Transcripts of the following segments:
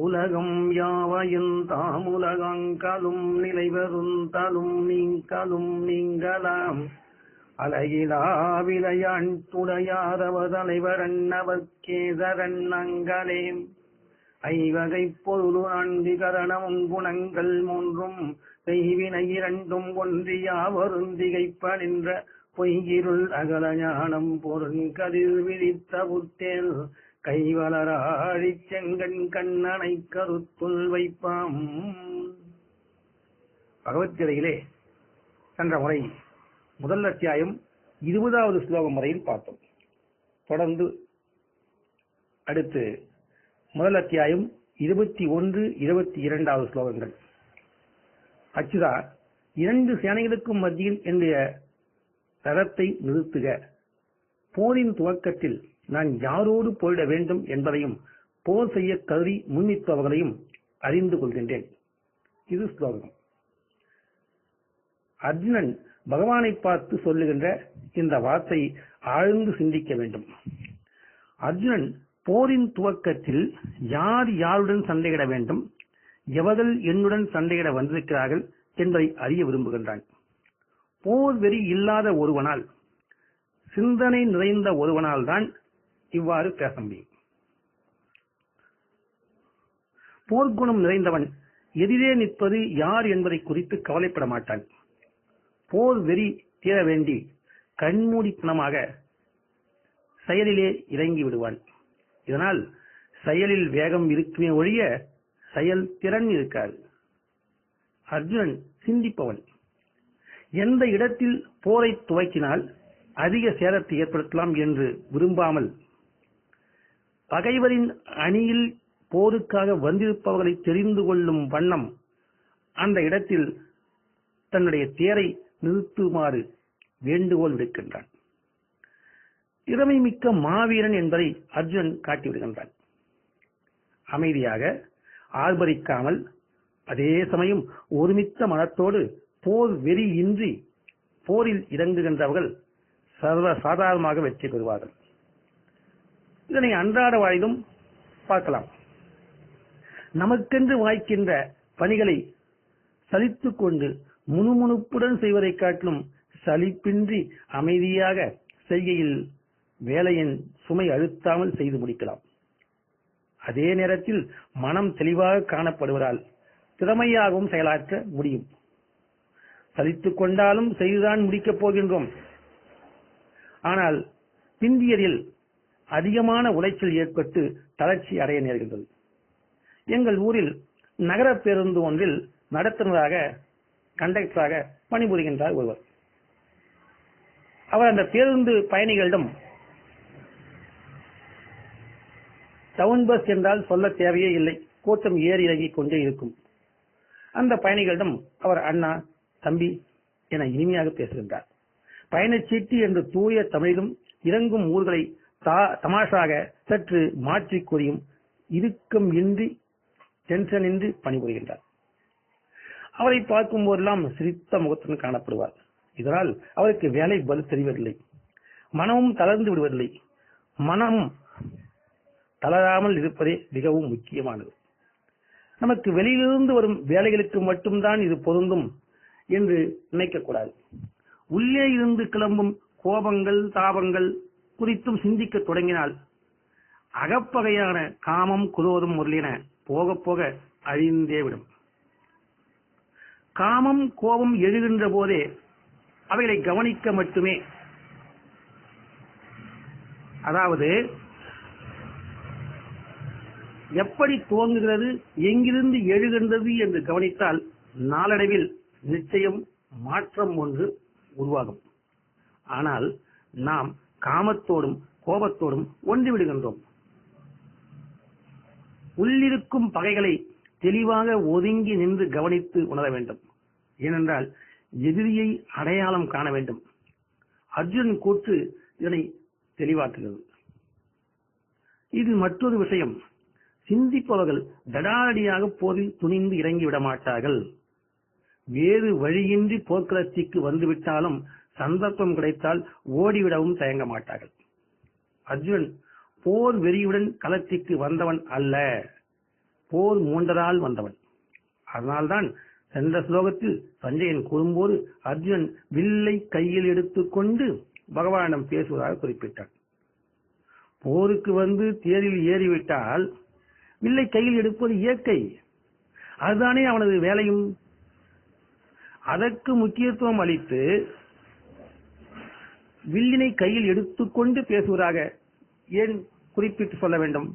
உலகம் யாவையும் தாமுலகங்களும் நிலைவருந்தலும் நீங்களும் நீங்களாம் அலையிலா விளையான் துடையாரவர் தலைவரன் அவர்க்கேதரன்னங்களே ஐவகை பொருள் நான்கு கரணமும் குணங்கள் மூன்றும் செய்வினை இரண்டும் ஒன்றியா வருந்திகைப்ப நின்ற பொய்கிருள் அகல ஞானம் பொருண்கதிர் விழித்த புத்தேல் கைவளராழி செங்கண் கண்ணனை கருத்துள் வைப்பாம். பகவத்கீதையிலே சென்ற முறை முதல் அத்தியாயம் 20வது ஸ்லோகம் வரையில் பார்த்தோம். தொடர்ந்து அடுத்து முதல் அத்தியாயம் 21, 22வது ஸ்லோகங்கள். அச்சுதா, 2 சேனைகளுக்கும் மத்தியில் என்னுடைய ரதத்தை நிறுத்துக. போரின் துவக்கத்தில் நான் யாரோடு போரிட வேண்டும் என்பதையும் போர் செய்ய கருதி முன்னிற்பவர்களையும் அறிந்து கொள்கின்றேன். இது ஸ்லோகம். அர்ஜுனன் பகவானை பார்த்து சொல்லுகின்ற இந்த வார்த்தை ஆழ்ந்து சிந்திக்க வேண்டும். அர்ஜுனன் போரின் துவக்கத்தில் யார் யாருடன் சண்டையிட வேண்டும், எவர்கள் என்னுடன் சண்டையிட வந்திருக்கிறார்கள் என்பதை அறிய விரும்புகின்றான். போர் வெறி இல்லாத ஒருவனால், சிந்தனை நிறைந்த ஒருவனால் தான் இவ்வாறு பேச முடியும். போர்க்குணம் நிறைந்தவன் எதிரே நிற்பது யார் என்பதை குறித்து கவலைப்பட மாட்டான். போர் வெறி தீர வேண்டி கண்மூடித்தனமாக செயலிலே இறங்கி விடுவான். இதனால் செயலில் வேகம் இருக்குமே ஒழிய செயல் திறன் இருக்காது. அர்ஜுனன் சிந்திப்பவன். எந்த இடத்தில் போரை துவக்கினால் அதிக சேதத்தை ஏற்படுத்தலாம் என்று விரும்பாமல், பகைவரின் அணியில் போருக்காக வந்திருப்பவர்களை தெரிந்து கொள்ளும் வண்ணம் அந்த இடத்தில் தன்னுடைய தேரை நிறுத்துமாறு வேண்டுகோள் விடுக்கின்றான். திறமை மிக்க மாவீரன் என்பதை அர்ஜுனன் காட்டிவிடுகின்றான். அமைதியாக, ஆர்ப்பரிக்காமல், அதே சமயம் ஒருமித்த மனத்தோடு போர் வெறி இன்றி போரில் இறங்குகின்றவர்கள் சர்வ சாதாரணமாக வெற்றி பெறுவார்கள். இதனை அன்றாட வாழ்விலும் பார்க்கலாம். நமக்கென்று வாய்க்கின்ற பணிகளை சலித்துக் கொண்டு முணுமுணுப்புடன் செய்வதை காட்டிலும் சலிப்பின்றி அமைதியாக செய்கையில் வேலையின் சுமை அழுத்தாமல் செய்து முடிக்கலாம். அதே நேரத்தில் மனம் தெளிவாக காணப்படுவதால் திறமையாகவும் செயலாற்ற முடியும். சலித்துக் கொண்டாலும் செய்துதான் முடிக்கப் போகின்றோம். ஆனால் பிந்தியதில் அதிகமான உளைச்சல் ஏற்பட்டு தளர்ச்சி அடைய நேர்கின்றது. எங்கள் ஊரில் நகர பேருந்து ஒன்றில் நடத்துனராக, கண்டக்டராக பணிபுரிகின்றார் ஒருவர். அவர் அந்த பேருந்து பயணிகளிடம், டவுன் பஸ் என்றால் சொல்ல தேவையே இல்லை, கூட்டம் ஏறி இறங்கிக் கொண்டே இருக்கும். அந்த பயணிகளிடம் அவர் அண்ணா, தம்பி என இனிமையாக பேசுகின்றார். பயணச்சீட்டு என்று தூய தமிழிலும் இறங்கும் ஊர்களை தமாஷாக சற்று மாற்றி கூறியும் இறுக்கம் இன்றி டென்ஷன் இன்றி பணிபுரிகின்றார். அவரை பார்க்கும் போதெல்லாம் சிரித்த முகத்துடன் காணப்படுவார். இதனால் அவருக்கு வேலை பதில் தெரிவதில்லை, மனமும் தளர்ந்து விடுவதில்லை. மனம் தளராமல் இருப்பதே மிகவும் முக்கியமானது. நமக்கு வெளியிலிருந்து வரும் வேலைகளுக்கு மட்டும்தான் இது பொருந்தும் என்று நினைக்கக்கூடாது. உள்ளே இருந்து கிளம்பும் கோபங்கள், தாபங்கள் குறித்தும் சிந்திக்க தொடங்கினால் அகப்பகையான காமம், குரோதம் முதலியன போக போக அழிந்தேவிடும். காமம், கோபம் எழுகின்ற போதே அவைகளை கவனிக்க மட்டுமே, அதாவது எப்படி துவங்குகிறது, எங்கிருந்து எழுகின்றது என்று கவனித்தால் நாளடைவில் நிச்சயம் மாற்றம் ஒன்று உருவாகும். ஆனால் நாம் காமத்தோடும் கோபத்தோடும் ஒன்றி விடுகின்றோம். உள்ளிருக்கும் பகைகளை தெளிவாக ஒதுங்கி நின்று கவனித்து உணர வேண்டும். ஏனென்றால் எதிரியை அடையாளம் காண வேண்டும். அர்ஜுனன் கூற்று இதனை தெளிவாக்குகிறது. இது மற்றொரு விஷயம். சிந்திப்பவர்கள் தடாலடியாக போரில் துணிந்து இறங்கிவிட மாட்டார்கள். வேறு வழியின்றி போர்க்களத்திற்கு வந்துவிட்டாலும் சந்தர்ப்பம் கிடைத்தால் ஓடிவிடவும் தயங்க மாட்டார்கள். அர்ஜுனன் போர் வெறியுடன் களத்திற்கு வந்தவன் அல்ல. போர் மூண்டதால் வந்தவன். அதனால்தான் சென்ற ஸ்லோகத்தில் சஞ்சயன் கூறும்போது அர்ஜுனன் வில்லை கையில் எடுத்துக்கொண்டு பகவானிடம் பேசுவதாக குறிப்பிட்டான். போருக்கு வந்து தேரில் ஏறிவிட்டால் வில்லை கையில் எடுப்பது இயற்கை, அதுதானே அவனது வேலையும். அதற்கு முக்கியத்துவம் அளித்து வில்லினை கையில் எடுத்துக்கொண்டு பேசுவதாக ஏன் குறிப்பிட்டு சொல்ல வேண்டும்?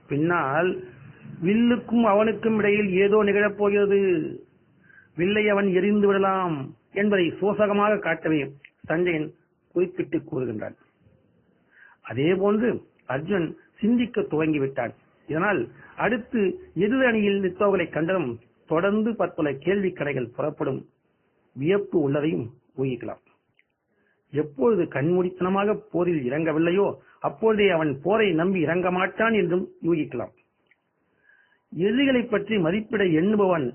பின்னால் வில்லுக்கும் அவனுக்கும் இடையில் ஏதோ நிகழப் போகிறது, வில்லை அவன் எரிந்து விடலாம் என்பதை சோசகமாக காட்டவே சஞ்சயன் குறிப்பிட்டு கூறுகின்றான். அதே போன்று அர்ஜுன் சிந்திக்க துவங்கிவிட்டான். இதனால் அடுத்து எதிர் அணியில் நிற்பவர்களை கண்டதும் தொடர்ந்து பற்பல கேள்வி கணைகள் புறப்படும் வியப்பு உள்ளதையும் ஊகிக்கலாம். எப்பொழுது கண்மூடித்தனமாக போரில் இறங்கவில்லையோ அப்பொழுதே அவன் போரை நம்பி இறங்க மாட்டான் என்றும் யூகிக்கலாம். எதிரிகளை பற்றி மதிப்பிட எண்ணுபவன்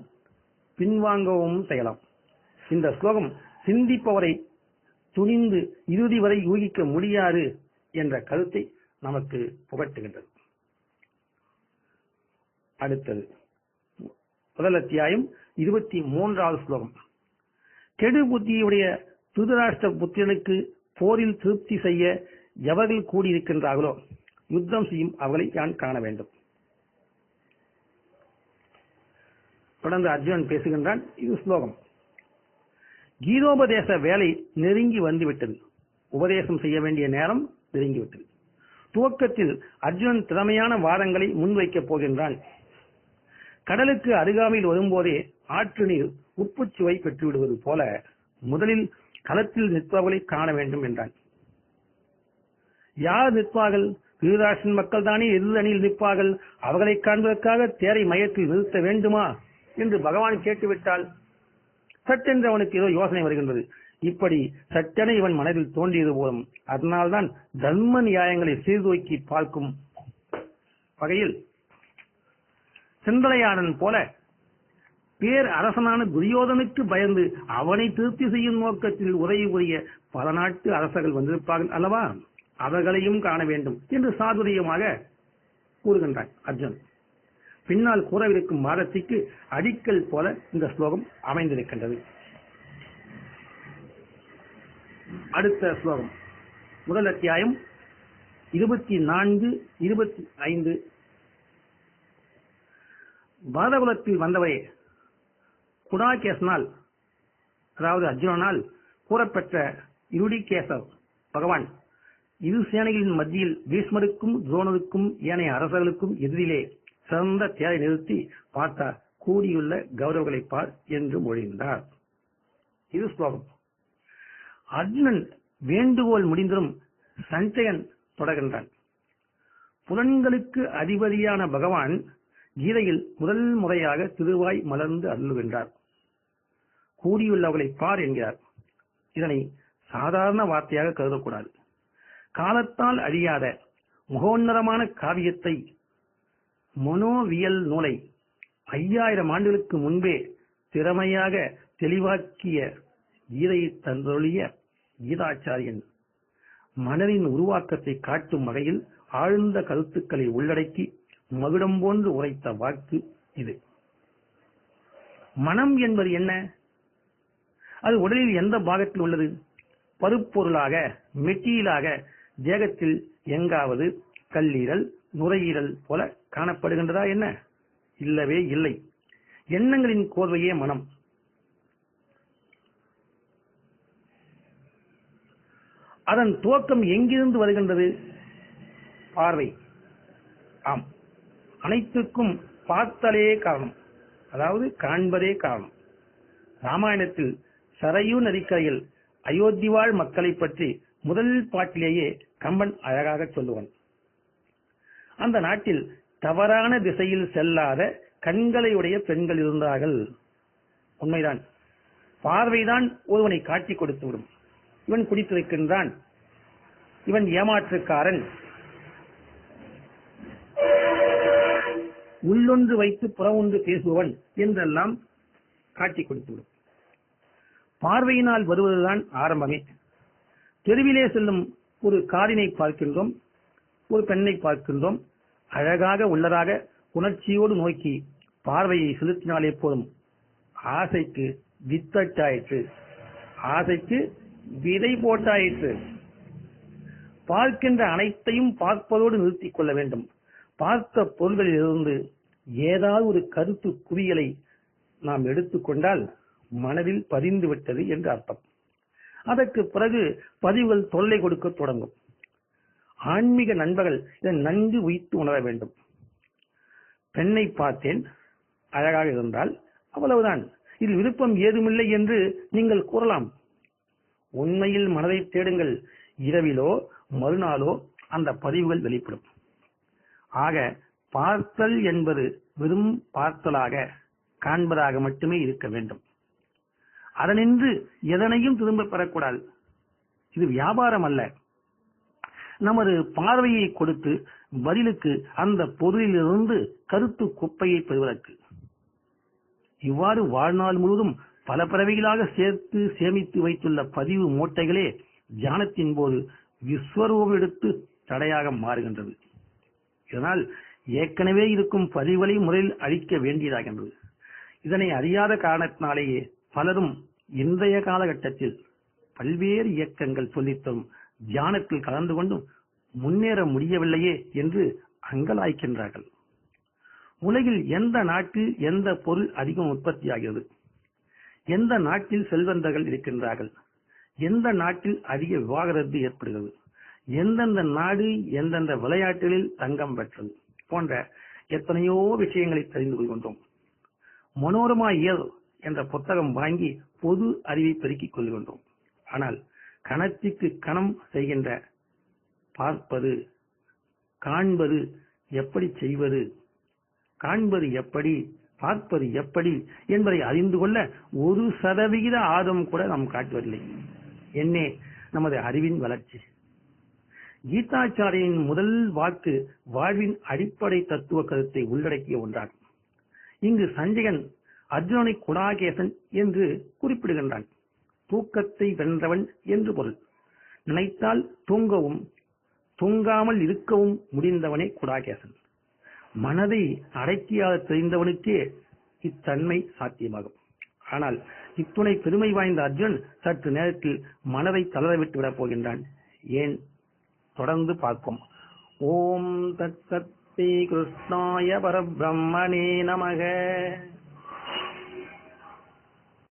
பின்வாங்கவும் செய்யலாம். இந்த ஸ்லோகம் சிந்திப்பவரை துணிந்து இறுதி வரை யூகிக்க முடியாது என்ற கருத்தை நமக்கு புகட்டுகின்றது. அடுத்தது முதல் அத்தியாயம் 23வது ஸ்லோகம். கெடு புத்தியுடைய திருதராஷ்டிர புத்திரனுக்கு போரில் திருப்தி செய்ய எவர்கள் கூடியிருக்கின்றார்களோ யுத்தம் செய்யும் அவர்களை யான் காண வேண்டும். தொடர்ந்து அர்ஜுனன் பேசுகின்றான். இது ஸ்லோகம். கீதோபதேச வேலை நெருங்கி வந்துவிட்டது. உபதேசம் செய்ய வேண்டிய நேரம் நெருங்கிவிட்டது. துவக்கத்தில் அர்ஜுனன் திறமையான வாதங்களை முன்வைக்கப் போகின்றான். கடலுக்கு அருகாமையில் வரும்போதே ஆற்று நீர் உப்புச்சுவை பெற்றுவிடுவது போல முதலில் களத்தில் நிற்பவர்களை காண வேண்டும் என்றான். யார் நிற்பார்கள்? திருதராஷ்டிரன் மக்கள் தானே எதிர் அணியில் நிற்பார்கள். அவர்களை காண்பதற்காக தேரை மையத்தில் நிறுத்த வேண்டுமா என்று பகவான் கேட்டுவிட்டால் சட்டென்று அவனுக்கு ஏதோ யோசனை வருகின்றது. இப்படி சட்டென இவன் மனதில் தோன்றியது போலும். அதனால்தான் தர்ம நியாயங்களை சீர்தூக்கி பார்க்கும் வகையில் சிந்தனையாளன் போல பேர் அரசனான துரியோதனுக்கு பயந்து அவனை திருப்தி செய்யும் நோக்கத்தில் உதவி புரிய பல நாட்டு அரசர்கள் வந்திருப்பார்கள் அல்லவா, அவர்களையும் காண வேண்டும் என்று சாதுரியமாக கூறுகின்றான் அர்ஜுன். பின்னால் கூறவிருக்கும் வாதத்திற்கு அடிக்கல் போல இந்த ஸ்லோகம் அமைந்திருக்கின்றது. அடுத்த ஸ்லோகம் முதல் அத்தியாயம் 24, 25. பாரதகுலத்தில் வந்தவரே, குடாகேசனால் அதாவது அர்ஜுனனால் கூறப்பெற்ற இருடிகேசர் பகவான் இரு சேனைகளின் மத்தியில் பீஷ்மருக்கும் துரோணருக்கும் ஏனைய அரசர்களுக்கும் எதிரிலே சிறந்த தேரை நிறுத்தி பார்த்தா கூடியுள்ள கௌரவர்களை பார் என்று மொழிந்தார். இது ஸ்லோகம். அர்ஜுனன் வேண்டுகோள் முடிந்ததும் சஞ்சயன் தொடர்கின்றான். புலன்களுக்கு அதிபதியான பகவான் கீதையில் முதல் முறையாக திருவாய் மலர்ந்து அருளுகின்றார். கூடியுள்ளவர்களை பார் என்கிறார். இதனை சாதாரண வார்த்தையாக கருதக்கூடாது. காலத்தால் அழியாத முகோன்னதமான காவியத்தை, மனோவியல் நூலை 5000 ஆண்டுகளுக்கு முன்பே திறமையாக தெளிவாக்கிய கீதையை தந்தொழிய கீதாச்சாரியன் மனதின் உருவாக்கத்தை காட்டும் வகையில் ஆழ்ந்த கருத்துக்களை உள்ளடக்கி மகுடம் போன்று உரைத்த வாக்கு இது. மனம் என்பது என்ன? அது உடலில் எந்த பாகத்தில் உள்ளது? பருப்பொருளாக, மெட்டீரியலாக தேகத்தில் எங்காவது கல்லீரல், நுரையீரல் போல காணப்படுகின்றதா என்ன? இல்லவே இல்லை. எண்ணங்களின் கோர்வையே மனம். அதன் துவக்கம் எங்கிருந்து வருகின்றது? பார்வை. ஆம், அனைத்துக்கும் பார்த்தலே காரணம், அதாவது காண்பதே காரணம். ராமாயணத்தில் சரையூ நதிக்கரையில் அயோத்தி வாழ் மக்களை பற்றி முதல் பாட்டிலேயே கம்பன் அழகாக சொல்லுவான். அந்த நாட்டில் தவறான திசையில் செல்லாத கண்களையுடைய பெண்கள் இருந்தார்கள். உண்மைதான். பார்வைதான் ஒருவனை காட்டி கொடுத்துவிடும். இவன் குடித்திருக்கின்றான், இவன் ஏமாற்றுக்காரன், உள்ளொன்று வைத்து புறமொன்று பேசுபவன் என்றெல்லாம் காட்டி கொடுத்துவிடும். பார்வையினால் வருவதுதான் ஆரம்பமே. தெருவிலே செல்லும் ஒரு காரினை பார்க்கின்றோம், ஒரு பெண்ணை பார்க்கின்றோம். அழகாக உள்ளதாக உணர்ச்சியோடு நோக்கி பார்வையை செலுத்தினாலே போதும். ஆசைக்கு வித்தட்டாயிற்று, ஆசைக்கு விதை போட்டாயிற்று. பார்க்கின்ற அனைத்தையும் பார்ப்பதோடு நிறுத்திக் கொள்ள வேண்டும். பார்த்த பொருள்களிலிருந்து ஏதாவது ஒரு கருத்து குவியலை நாம் எடுத்துக்கொண்டால் மனதில் பதிந்து விட்டது என்று அர்த்தம். அதற்கு பிறகு பதிவுகள் தொல்லை கொடுக்க தொடங்கும். ஆன்மீக நண்பர்கள் இதை நன்கு உய்த்து உணர வேண்டும். பெண்ணை பார்த்தேன், அழகாக இருந்தால் அவ்வளவுதான், இதில் விருப்பம் ஏதுமில்லை என்று நீங்கள் கூறலாம். உண்மையில் மனதை தேடுங்கள். இரவிலோ மறுநாளோ அந்த பதிவுகள் வெளிப்படும். ஆக பார்த்தல் என்பது வெறும் பார்த்தலாக காண்பதாக மட்டுமே இருக்க வேண்டும். அதனின்று எதனையும் திரும்ப பெறக்கூடாது. இது வியாபாரம் அல்ல. நமது பார்வையை கொடுத்து பதிலுக்கு அந்த பொருளிலிருந்து கருத்து குப்பையை பெறுவதற்கு. இவ்வாறு வாழ்நாள் முழுவதும் பல பிறவிகளாக சேர்த்து சேமித்து வைத்துள்ள பதிவு மூட்டைகளே தியானத்தின் போது விஸ்வரூபம் எடுத்து தடையாக மாறுகின்றது. இதனால் ஏற்கனவே இருக்கும் பதிவுகளை முறையில் அழிக்க வேண்டியதாகின்றது. இதனை அறியாத காரணத்தினாலேயே பலரும் இன்றைய காலகட்டத்தில் பல்வேறு இயக்கங்கள் சொல்லித்தரும் தியானத்தில் கலந்து கொண்டும் முன்னேற முடியவில்லையே என்று அங்கலாய்க்கின்றார்கள். உலகில் எந்த நாட்டில் எந்த பொருள் அதிகம் உற்பத்தியாகிறது, எந்த நாட்டில் செல்வந்தர்கள் இருக்கின்றார்கள், எந்த நாட்டில் அதிக விவாகரத்து ஏற்படுகிறது, எந்தெந்த நாடு எந்தெந்த விளையாட்டுகளில் தங்கம் பெற்றது போன்ற எத்தனையோ விஷயங்களை தெரிந்து கொள்கின்றோம். மனோரமா இயல் என்ற புத்தகம் வாங்கி பொது அறிவை பெருக்கிக் கொள்கின்றோம். ஆனால் கணத்திற்கு கணம் செய்கின்ற பார்ப்பது, காண்பது எப்படி செய்வது, காண்பது எப்படி, பார்ப்பது எப்படி என்பதை அறிந்து கொள்ள 1% ஆர்வம் கூட நாம் காட்டுவதில்லை. என்னே நமது அறிவின் வளர்ச்சி. கீதாச்சாரியின் முதல் வாக்கு வாழ்வின் அடிப்படை தத்துவ கருத்தை உள்ளடக்கிய ஒன்றாகும். இங்கு சஞ்சயன் அர்ஜுனனை குடாகேசன் என்று குறிப்பிடுகின்றான். தூக்கத்தை வென்றவன் என்று பொருள். நினைத்தால் தூங்கவும் தூங்காமல் இருக்கவும் முடிந்தவனே குடாகேசன். மனதை அடக்கியாக தெரிந்தவனுக்கே இத்தன்மை சாத்தியமாகும். ஆனால் இத்துணை பெருமை வாய்ந்த அர்ஜுன் சற்று நேரத்தில் மனதை தளரவிட்டு விடப் போகின்றான். ஏன்? தொடர்ந்து பார்ப்போம். ஓம் தத் சத் ஸ்ரீ கிருஷ்ணாய பரபிரம்மணே நமக.